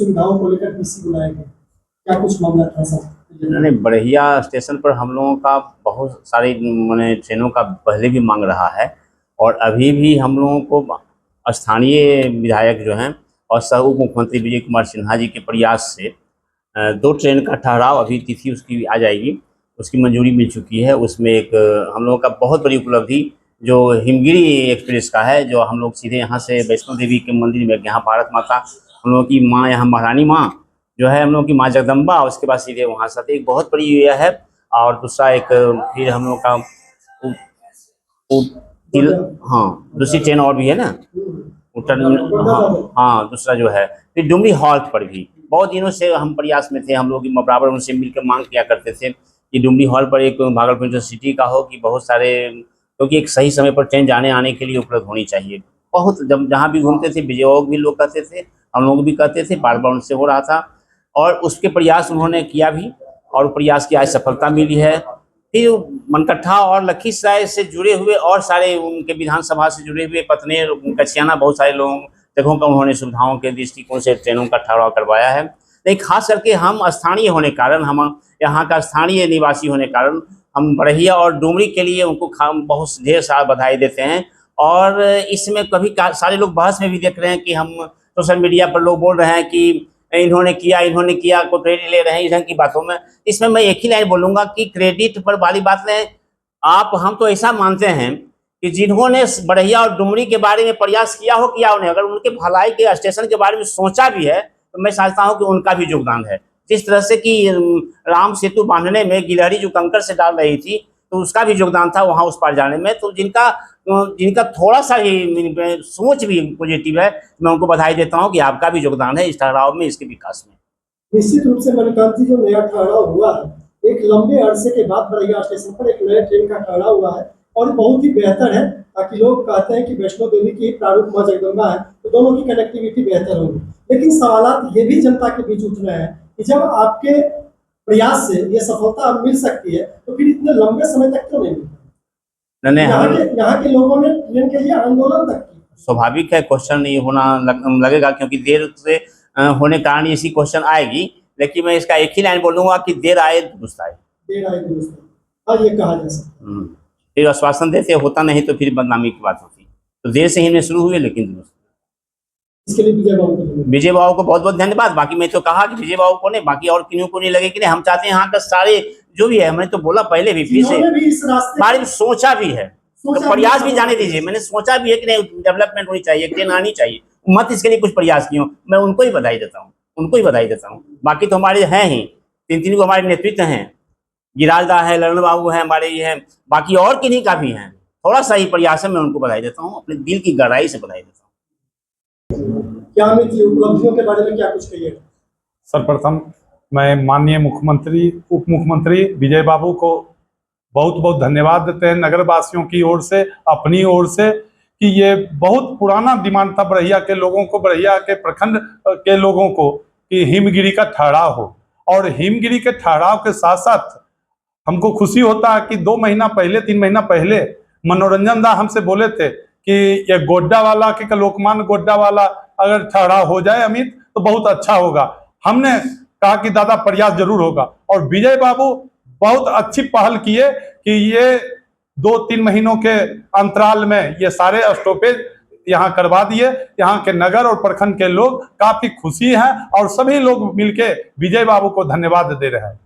सुविधाओं को लेकर पीसी बुलाया गया, क्या कुछ मामला था सर? नहीं, बड़हिया स्टेशन पर हम लोगों का बहुत सारी मैंने ट्रेनों का पहले भी मांग रहा है, और अभी भी हम लोगों को स्थानीय विधायक जो हैं और सह उप मुख्यमंत्री विजय कुमार सिन्हा जी के प्रयास से 2 ट्रेन का ठहराव, अभी तिथि उसकी आ जाएगी, उसकी मंजूरी मिल चुकी है। उसमें एक हम लोगों का बहुत बड़ी उपलब्धि जो हिमगिरी एक्सप्रेस का है, जो हम लोग सीधे यहाँ से वैष्णो देवी के मंदिर में, यहाँ भारत माता हम लोगों की माँ, यहाँ महारानी माँ जो है हम लोग की माँ जगदम्बा, उसके बाद सीधे वहाँ से एक बहुत बड़ी यह है। और दूसरा एक फिर हम लोग का हाँ, दूसरी ट्रेन और भी है ना उत्तर, हाँ दूसरा जो है फिर डुमरी हॉल्ट पर भी बहुत दिनों से हम प्रयास में थे। हम लोग बराबर उनसे मिलकर मांग किया करते थे कि डुमरी हॉल्ट पर एक भागलपुर इंटरसिटी का हो, कि बहुत सारे, क्योंकि एक सही समय पर ट्रेन जाने आने के लिए उपलब्ध होनी चाहिए। बहुत जब जहाँ भी घूमते थे विजयवाग भी लोग कहते थे, हम लोग भी कहते थे, बार बार उनसे हो रहा था, और उसके प्रयास उन्होंने किया भी, और प्रयास की आज सफलता मिली है। फिर मनकट्ठा और लखीसराय से जुड़े हुए और सारे उनके विधानसभा से जुड़े हुए पतनेर, कचियाना, बहुत सारे लोगों जगहों का उन्होंने सुविधाओं के दृष्टिकोण से ट्रेनों का ठहराव करवाया है। लेकिन खास करके हम स्थानीय होने कारण, हम यहाँ का स्थानीय निवासी होने कारण, हम बड़हिया और डुमरी के लिए उनको बहुत ढेर सारा बधाई देते हैं। और इसमें कभी सारे लोग बहस में भी देख रहे हैं कि हम सोशल मीडिया पर लोग बोल रहे हैं कि इन्होंने किया को क्रेडिट ले रहे हैं इस ढंग की बातों में। इसमें मैं एक ही लाइन बोलूँगा कि क्रेडिट पर वाली बात नहीं, हम तो ऐसा मानते हैं कि जिन्होंने बड़हिया और डुमरी के बारे में प्रयास किया हो, उन्हें अगर उनके भलाई के स्टेशन के बारे में सोचा भी है, तो मैं समझता हूँ कि उनका भी योगदान है। जिस तरह से कि राम सेतु बांधने में गिलहरी जो कंकड़ से डाल रही थी, तो उसका भी योगदान था वहाँ उस पार जाने में। तो जिनका थोड़ा सा ही सोच भी पॉजिटिव है, मैं उनको बधाई देता हूँ कि आपका भी योगदान है इस ठहराव में, इसके विकास में। निश्चित रूप से मणिकांत जी, जो नया ठहराव हुआ है, एक लंबे अरसे के बाद बड़हिया स्टेशन पर एक नए ट्रेन का ठहराव हुआ है, और बहुत ही बेहतर है, ताकि लोग कहते हैं कि वैष्णो देवी की प्रारूप माँ जगदम्बा है, तो दोनों की कनेक्टिविटी बेहतर होगी। लेकिन सवाल ये भी जनता के बीच उठ रहे हैं कि जब आपके प्रयास से ये सफलता मिल सकती है, तो फिर इतने लंबे समय तक क्यों नहीं मिलता? यहाँ के लोगों ने ट्रेन के लिए आंदोलन तक किया। स्वाभाविक है, क्वेश्चन नहीं होना लगेगा, क्योंकि देर से होने कारण इसी क्वेश्चन आएगी। लेकिन मैं इसका एक ही लाइन बोलूंगा कि देर आए दुरुस्त आए। देर आए दुरुस्त आए, हाँ, ये कहा जा सकता है। फिर आश्वासन देते होता नहीं तो फिर बदनामी की बात होती। तो देर से ही शुरू हुए, लेकिन दुरुस्त। इसके लिए विजय बाबू को बहुत बहुत धन्यवाद। बाकी मैं तो कहा कि विजय बाबू को नहीं, बाकी और किन्हीं को नहीं लगे कि नहीं, हम चाहते हैं यहाँ का सारे जो भी है, मैंने तो बोला पहले भी, फिर से बारे में सोचा भी है, तो प्रयास भी जाने दीजिए। मैंने सोचा भी है कि नहीं डेवलपमेंट होनी चाहिए, ट्रेन आनी चाहिए, मत इसके लिए कुछ प्रयास किए, मैं उनको ही बधाई देता हूँ, बाकी तो हमारे हैं ही, 3 को हमारे नेतृत्व हैं, गिराजदा है, ललन बाबू है, हमारे ये हैं, बाकी और किन्हीं का भी हैं। थोड़ा सा ही प्रयास है, मैं उनको बधाई देता हूँ, अपने दिल की गहराई से बधाई देता हूँ। क्या उपलब्धियों के बारे में क्या कुछ कहिएगा? सर्वप्रथम मैं माननीय मुख्यमंत्री, उप मुख्यमंत्री विजय बाबू को बहुत बहुत धन्यवाद देते हैं नगर वासियों की ओर से, अपनी ओर से, कि ये बहुत पुराना डिमांड था बड़हिया के लोगों को, बड़हिया के प्रखंड के लोगों को, कि हिमगिरी का ठहराव हो। और हिमगिरी के ठहराव के साथ साथ हमको खुशी होता है कि 2 महीना पहले, 3 महीना पहले मनोरंजन दा हमसे बोले थे कि ये गोड्डा वाला के लोकमान्य गोड्डा वाला अगर ठहराव हो जाए अमित, तो बहुत अच्छा होगा। हमने कहा कि दादा प्रयास जरूर होगा, और विजय बाबू बहुत अच्छी पहल किए कि ये 2-3 महीनों के अंतराल में ये सारे स्टॉपेज यहाँ करवा दिए। यहाँ के नगर और प्रखंड के लोग काफी खुशी हैं, और सभी लोग मिलके विजय बाबू को धन्यवाद दे रहे हैं।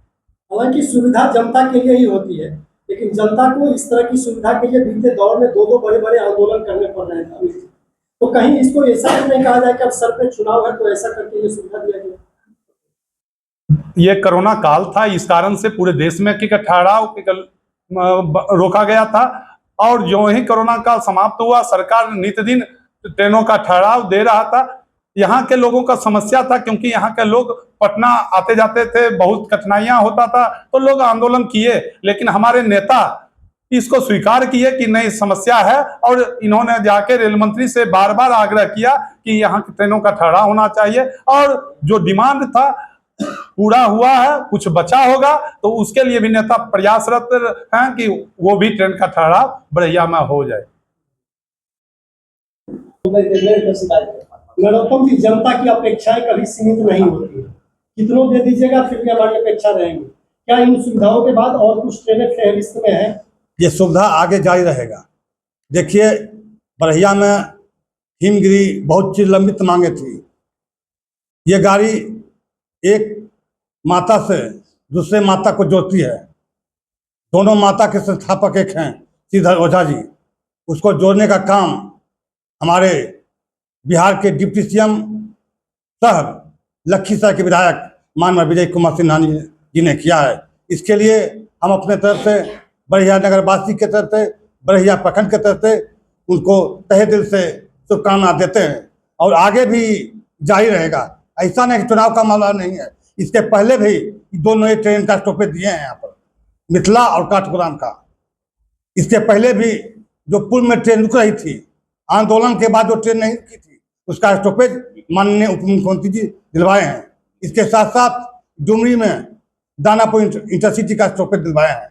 हालांकि सुविधा जनता के लिए ही होती है, लेकिन जनता को इस तरह की सुविधा के लिए बीते दौर में 2 बड़े आंदोलन करने पड़ रहे थे, तो कहीं इसको ऐसा नहीं कहा जाए कि अब सर पे चुनाव है तो ऐसा करके ये सुविधा दिया गया? ये कोरोना काल था, इस कारण से पूरे देश में ठहराव रोका गया था, और जो ही कोरोना काल समाप्त हुआ, सरकार नित्य दिन ट्रेनों का ठहराव दे रहा था। यहाँ के लोगों का समस्या था, क्योंकि यहाँ के लोग पटना आते जाते थे, बहुत कठिनाइयां होता था, तो लोग आंदोलन किए, लेकिन हमारे नेता इसको स्वीकार किए कि नहीं समस्या है, और इन्होंने जाके रेल मंत्री से बार बार आग्रह किया कि यहाँ की ट्रेनों का ठहराव होना चाहिए, और जो डिमांड था पूरा हुआ है, कुछ बचा होगा तो उसके लिए भी नेता प्रयासरत हैं कि वो भी ट्रेन का ठहराव बड़हिया में हो जाए। नरोत्तम जी, जनता की अपेक्षाएं कभी सीमित नहीं होती, कितनों दे दीजिएगा फिर भी हमारी अपेक्षा रहेंगी। क्या इन सुविधाओं के बाद और कुछ ट्रेनें फेहरिस्त में है? ये सुविधा आगे जारी रहेगा। देखिए, बरहिया में हिमगिरी बहुत चीज लंबित मांगे थी। ये गाड़ी एक माता से दूसरे माता को जोड़ती है। दोनों माता के संस्थापक एक हैं श्रीधर ओझा जी। उसको जोड़ने का काम हमारे बिहार के डिप्टी सीएम साहब लखीसराय के विधायक माननीय विजय कुमार सिन्हा जी ने किया है। इसके लिए हम अपने तरफ से बरहिया नगरवासी के तरफ से, बरहिया प्रखंड के तरफ से उनको तहे दिल से शुभकामना देते हैं और आगे भी जारी रहेगा। ऐसा नहीं कि चुनाव का मामला नहीं है, इसके पहले भी 2 नए ट्रेन का स्टॉपेज दिए हैं यहाँ पर, मिथिला और काठगोदाम का। इसके पहले भी जो पूर्व में ट्रेन रुक रही थी, आंदोलन के बाद जो ट्रेन नहीं रुकी थी, उसका स्टॉपेज माननीय उप मुख्यमंत्री जी दिलवाए हैं। इसके साथ साथ डुमरी में दानापुर इंटरसिटी का स्टॉपेज दिलवाए हैं।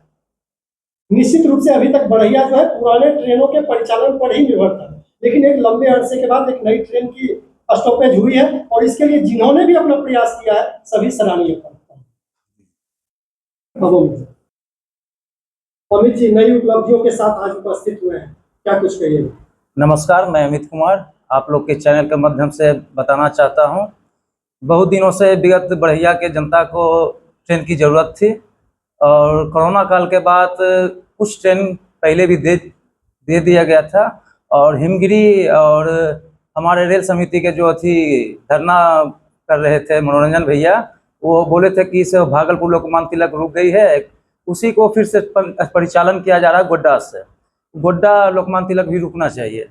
निश्चित रूप से अभी तक बरहिया जो है पुराने ट्रेनों के परिचालन पर ही निर्भर था, लेकिन एक लंबे अरसे के बाद एक नई ट्रेन की स्टॉपेज हुई है और इसके लिए जिन्होंने भी अपना प्रयास किया है सभी सराहनीय करते हैं। अमित जी, नई उपलब्धियों के साथ आज उपस्थित हुए हैं, क्या कुछ कहिए? नमस्कार, मैं अमित कुमार आप लोग के चैनल के माध्यम से बताना चाहता हूं, बहुत दिनों से विगत बरहिया के जनता को ट्रेन की ज़रूरत थी और कोरोना काल के बाद कुछ ट्रेन पहले भी दे दिया गया था। और हिमगिरी और हमारे रेल समिति के जो धरना कर रहे थे मनोरंजन भैया, वो बोले थे कि इस भागलपुर लोकमान्य तिलक रुक गई है, उसी को फिर से परिचालन किया जा रहा है गोड्डा से। गोड्डा लोकमान्य तिलक भी रुकना चाहिए,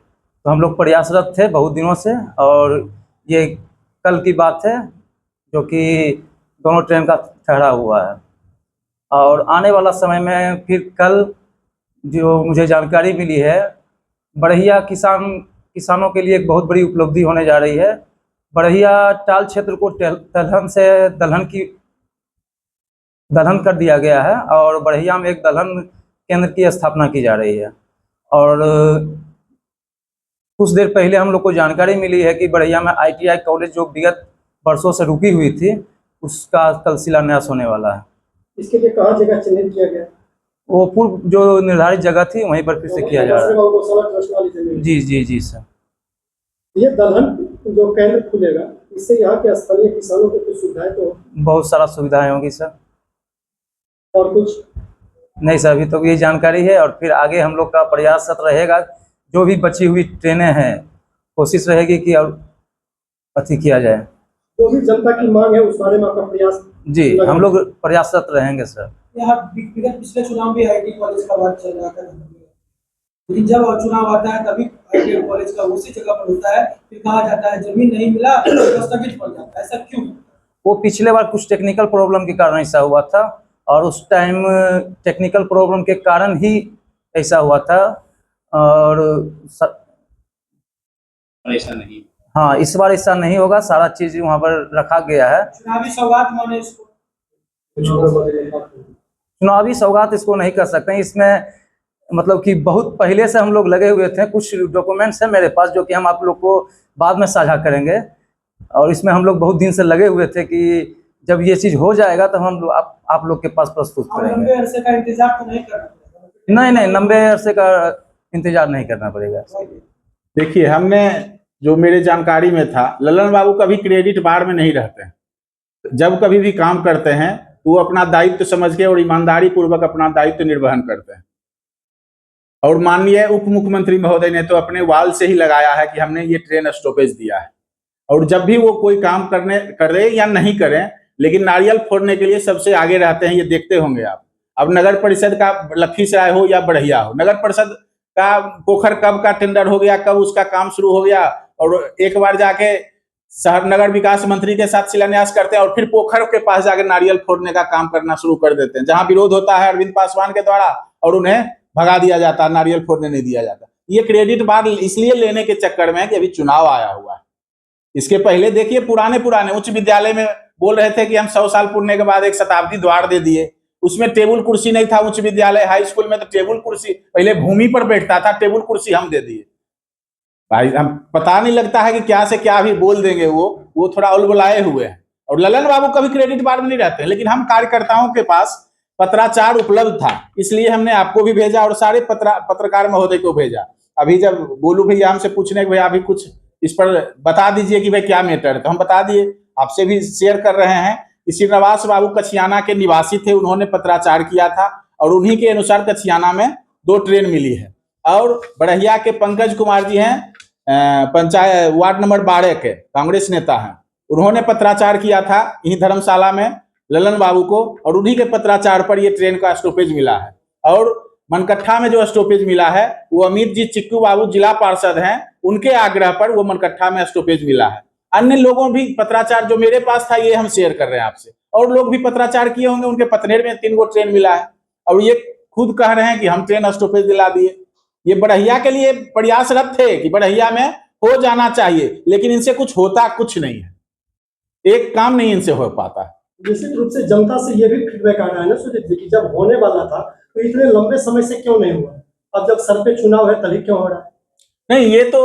तो हम लोग प्रयासरत थे बहुत दिनों से और ये कल की बात है जो कि दोनों ट्रेन का ठहरा हुआ है। और आने वाला समय में फिर कल जो मुझे जानकारी मिली है, बरहिया किसानों के लिए एक बहुत बड़ी उपलब्धि होने जा रही है। बरहिया टाल क्षेत्र को दलहन से दलहन कर दिया गया है और बरहिया में एक दलहन केंद्र की स्थापना की जा रही है। और कुछ देर पहले हम लोग को जानकारी मिली है कि बरहिया में ITI कॉलेज जो विगत वर्षों से रुकी हुई थी, उसका कल शिलान्यास होने वाला है। इसके लिए कहाँ जगह चिन्हित किया गया? वो पूर्व जो निर्धारित जगह थी वहीं पर फिर से किया जा रहा है। जी सर। ये दलहन जो केंद्र खुलेगा, इससे यहाँ के स्थानीय किसानों को कुछ सुविधाएं तो बहुत सारा सुविधाएं होंगी सर। और कुछ नहीं सर, अभी तो ये जानकारी है और फिर आगे हम लोग का प्रयास रहेगा। जो भी बची हुई ट्रेनें हैं, कोशिश रहेगी कि और अति किया जाए। जो भी जनता की मांग है उस बारे में आपका प्रयास? जी, हम लोग प्रयासरत रहेंगे सर। यहाँ पिछले चुनाव भी ITI कॉलेज का बात चल रहा था, लेकिन जब चुनाव आता है तभी ITI कॉलेज का उसी जगह पर होता है, फिर कहा जाता है जमीन नहीं मिला तो स्थगित पड़ जाता है। ऐसा क्यों? वो पिछले बार कुछ टेक्निकल प्रॉब्लम के कारण ऐसा हुआ था और उस टाइम टेक्निकल प्रॉब्लम के कारण ही ऐसा हुआ था। और ऐसा नहीं, हाँ, इस बार ऐसा नहीं होगा, सारा चीज वहाँ पर रखा गया है। चुनावी सौगात माने इसको? चुनावी सौगात इसको नहीं कर सकते हैं। इसमें मतलब कि बहुत पहले से हम लोग लगे हुए थे। कुछ डॉक्यूमेंट्स हैं मेरे पास जो कि हम आप लोग को बाद में साझा करेंगे। और इसमें हम लोग बहुत दिन से लगे हुए थे कि जब ये चीज हो जाएगा तो हम आप लोग के पास प्रस्तुत करेंगे। लंबे अरसे का इंतजार तो नहीं करना पड़ेगा? नहीं, लंबे अरसे का इंतजार नहीं करना पड़ेगा। देखिए, हमने जो मेरे जानकारी में था, ललन बाबू कभी क्रेडिट बार में नहीं रहते हैं। जब कभी भी काम करते हैं तो वो अपना दायित्व समझ के और ईमानदारी पूर्वक अपना दायित्व निर्वहन करते हैं। और माननीय उप मुख्यमंत्री महोदय ने तो अपने वाल से ही लगाया है कि हमने ये ट्रेन स्टॉपेज दिया है। और जब भी वो कोई काम करे या नहीं करें, लेकिन नारियल फोड़ने के लिए सबसे आगे रहते हैं, ये देखते होंगे आप। अब नगर परिषद का लखीसराय हो या बरहिया हो, नगर परिषद का पोखर कब का टेंडर हो गया, कब उसका काम शुरू हो गया, और एक बार जाके शहर नगर विकास मंत्री के साथ शिलान्यास करते हैं और फिर पोखर के पास जाके नारियल फोड़ने का काम करना शुरू कर देते हैं, जहां विरोध होता है अरविंद पासवान के द्वारा और उन्हें भगा दिया जाता है, नारियल फोड़ने नहीं दिया जाता। ये क्रेडिट बार इसलिए लेने के चक्कर में कि अभी चुनाव आया हुआ है। इसके पहले देखिए, पुराने उच्च विद्यालय में बोल रहे थे कि हम 100 साल पूरने के बाद एक शताब्दी द्वार दे दिए। उसमें टेबल कुर्सी नहीं था। उच्च विद्यालय हाई स्कूल में तो टेबल कुर्सी पहले भूमि पर बैठता था, टेबल कुर्सी हम दे दिए। भाई हम पता नहीं लगता है कि क्या से क्या भी बोल देंगे, वो थोड़ा उलबुलाए हुए हैं। और ललन बाबू कभी क्रेडिट बार में नहीं रहते हैं, लेकिन हम कार्यकर्ताओं के पास पत्राचार उपलब्ध था, इसलिए हमने आपको भी भेजा और सारे पत्रकार महोदय को भेजा। अभी जब बोलू भैया हमसे पूछने के भैया अभी कुछ इस पर बता दीजिए कि भाई क्या मैटर है, तो हम बता दिए, आपसे भी शेयर कर रहे हैं। श्रीनिवास बाबू कछियाना के निवासी थे, उन्होंने पत्राचार किया था और उन्हीं के अनुसार कछियाना में 2 ट्रेन मिली है। और बड़हिया के पंकज कुमार जी हैं, पंचायत वार्ड नंबर 12 के कांग्रेस नेता हैं, उन्होंने पत्राचार किया था यही धर्मशाला में ललन बाबू को, और उन्हीं के पत्राचार पर ये ट्रेन का स्टॉपेज मिला है। और मनकट्ठा में जो स्टॉपेज मिला है वो अमित जी चिक्कू बाबू जिला पार्षद हैं, उनके आग्रह पर वो मनकट्ठा में स्टॉपेज मिला है। अन्य लोगों भी पत्राचार जो मेरे पास था ये हम शेयर कर रहे हैं आपसे, और लोग भी पत्राचार किए होंगे, उनके पतनेर में 3 गो ट्रेन मिला है और ये खुद कह रहे हैं कि हम ट्रेन स्टॉपेज दिला दिए। ये बड़हिया के लिए प्रयासरत थे कि बड़हिया में हो जाना चाहिए, लेकिन इनसे कुछ होता कुछ नहीं है, एक काम नहीं इनसे हो पाता। निश्चित रूप से जनता से ये भी फीडबैक आ रहा है ना सुजीत जी कि जब होने वाला था तो इतने लंबे समय से क्यों नहीं हुआ, अब जब सर पे चुनाव है तभी क्यों हो रहा है? नहीं, ये तो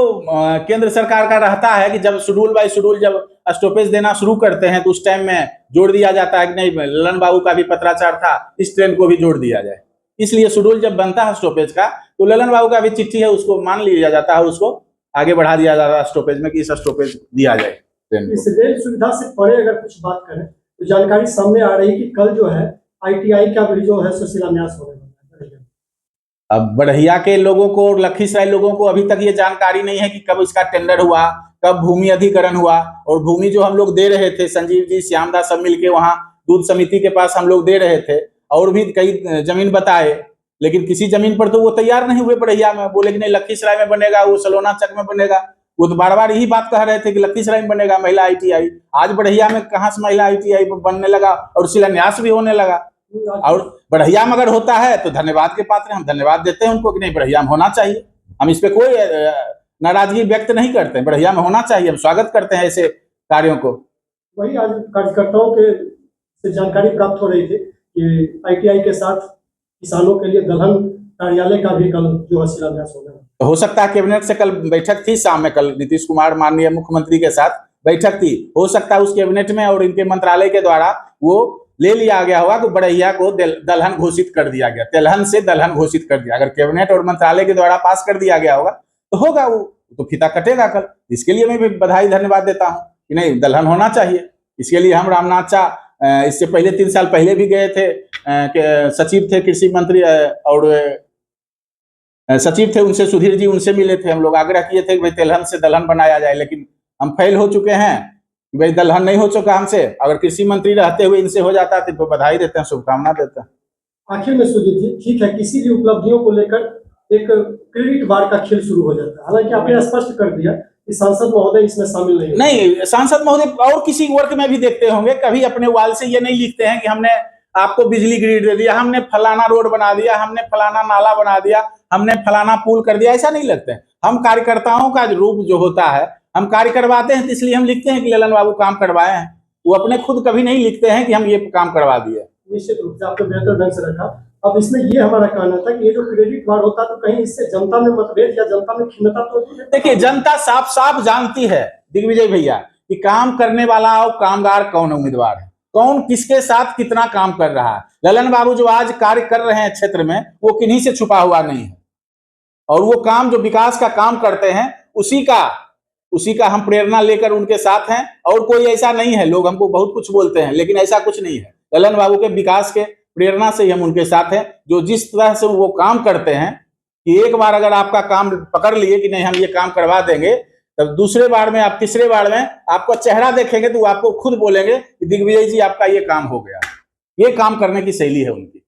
केंद्र सरकार का रहता है कि जब शेड्यूल बाय शेड्यूल जब स्टॉपेज देना शुरू करते हैं तो उस टाइम में जोड़ दिया जाता है कि नहीं ललन बाबू का भी पत्राचार था, इस ट्रेन को भी जोड़ दिया जाए। इसलिए शेड्यूल जब बनता है स्टॉपेज का तो ललन बाबू का भी चिट्ठी है उसको मान लिया जाता है, उसको आगे बढ़ा दिया जाता है स्टॉपेज में कि इस स्टॉपेज दिया जाए ट्रेन को। इस रेल सुविधा से परे अगर कुछ बात करें तो जानकारी सामने आ रही कि कल जो है ITI का भी जो है सो शिलान्यास होने वाला है। अब बड़हिया के लोगों को और लखीसराय लोगों को अभी तक ये जानकारी नहीं है कि कब इसका टेंडर हुआ, कब भूमि अधिग्रहण हुआ, और भूमि जो हम लोग दे रहे थे, संजीव जी श्यामदास सब मिलके वहां दूध समिति के पास हम लोग दे रहे थे, और भी कई जमीन बताए, लेकिन किसी जमीन पर तो वो तैयार नहीं हुए बड़हिया में। बोले कि नहीं लखीसराय में बनेगा, वो सलोना चक में बनेगा। वो तो बार बार यही बात कह रहे थे कि लखीसराय में बनेगा महिला ITI। आज बड़हिया में कहाँ से महिला ITI बनने लगा और शिलान्यास भी होने लगा। और बड़हिया में अगर होता है तो धन्यवाद के पात्र, हम धन्यवाद देते हैं उनको कि नहीं बड़हिया में होना चाहिए। हम इस पे कोई नाराजगी व्यक्त नहीं करते, बड़हिया में होना चाहिए, हम स्वागत करते हैं ऐसे कार्यों को। वही आज कार्यकर्ताओं के से जानकारी प्राप्त हो रही थी कि ITI के साथ किसानों के लिए दलहन कार्यालय का भी कल जो है शिलान्यास होगा। तो हो सकता है कैबिनेट से कल बैठक थी, शाम में कल नीतीश कुमार माननीय मुख्यमंत्री के साथ बैठक थी, हो सकता है उस कैबिनेट में और इनके मंत्रालय के द्वारा वो ले लिया गया होगा कि बड़हिया को दलहन घोषित कर दिया गया, तेलहन से दलहन घोषित कर दिया। अगर कैबिनेट और मंत्रालय के द्वारा पास कर दिया गया होगा तो होगा, वो तो फीता कटेगा कल। इसके लिए मैं भी बधाई धन्यवाद देता हूँ कि नहीं दलहन होना चाहिए। इसके लिए हम रामनाथ चा इससे पहले 3 साल पहले भी गए थे, सचिव थे कृषि मंत्री और सचिव थे, उनसे सुधीर जी उनसे मिले थे, हम लोग आग्रह किए थे कि भाई तेलहन से दलहन बनाया जाए, लेकिन हम फेल हो चुके हैं कि भाई दलहन नहीं हो चुका हमसे। अगर कृषि मंत्री रहते हुए इनसे हो जाता तो बधाई देते हैं, शुभकामना देते हैं। आखिर में सुजीत जी ठीक है, किसी भी उपलब्धियों को लेकर एक क्रेडिट बार का खेल शुरू हो जाता है। हालांकि आपने स्पष्ट कर दिया कि सांसद महोदय इसमें शामिल नहीं सांसद महोदय और किसी वर्ग में भी देखते होंगे, कभी अपने वाल से ये नहीं लिखते हैं कि हमने आपको बिजली ग्रिड दे दिया, हमने फलाना रोड बना दिया, हमने फलाना नाला बना दिया, हमने फलाना पुल कर दिया, ऐसा नहीं लगता है। हम कार्यकर्ताओं का रूप जो होता है हम कार्य करवाते हैं, तो इसलिए हम लिखते हैं कि ललन बाबू काम करवाए हैं। वो अपने खुद कभी नहीं लिखते हैं कि हम ये काम करवा दिए। निश्चित रूप से आपने बेहतर ढंग से रखा। अब इसमें ये हमारा कहना था कि ये जो क्रेडिट कार्ड होता है तो कहीं इससे जनता में मतभेद या जनता में खिन्नता तो नहीं है? देखिए जनता साफ साफ जानती है दिग्विजय भैया कि काम करने वाला और कामगार कौन उम्मीदवार है, कौन किसके साथ कितना काम कर रहा है। ललन बाबू जो आज कार्य कर रहे हैं क्षेत्र में वो किन्हीं से छुपा हुआ नहीं है, और वो काम जो विकास का काम करते हैं उसी का हम प्रेरणा लेकर उनके साथ हैं। और कोई ऐसा नहीं है, लोग हमको बहुत कुछ बोलते हैं लेकिन ऐसा कुछ नहीं है। ललन बाबू के विकास के प्रेरणा से ही हम उनके साथ हैं। जो जिस तरह से वो काम करते हैं कि एक बार अगर आपका काम पकड़ लिए कि नहीं हम ये काम करवा देंगे, तब दूसरे बार में आप तीसरे बार में आपका चेहरा देखेंगे तो आपको खुद बोलेंगे कि दिग्विजय जी आपका ये काम हो गया। ये काम करने की शैली है उनकी।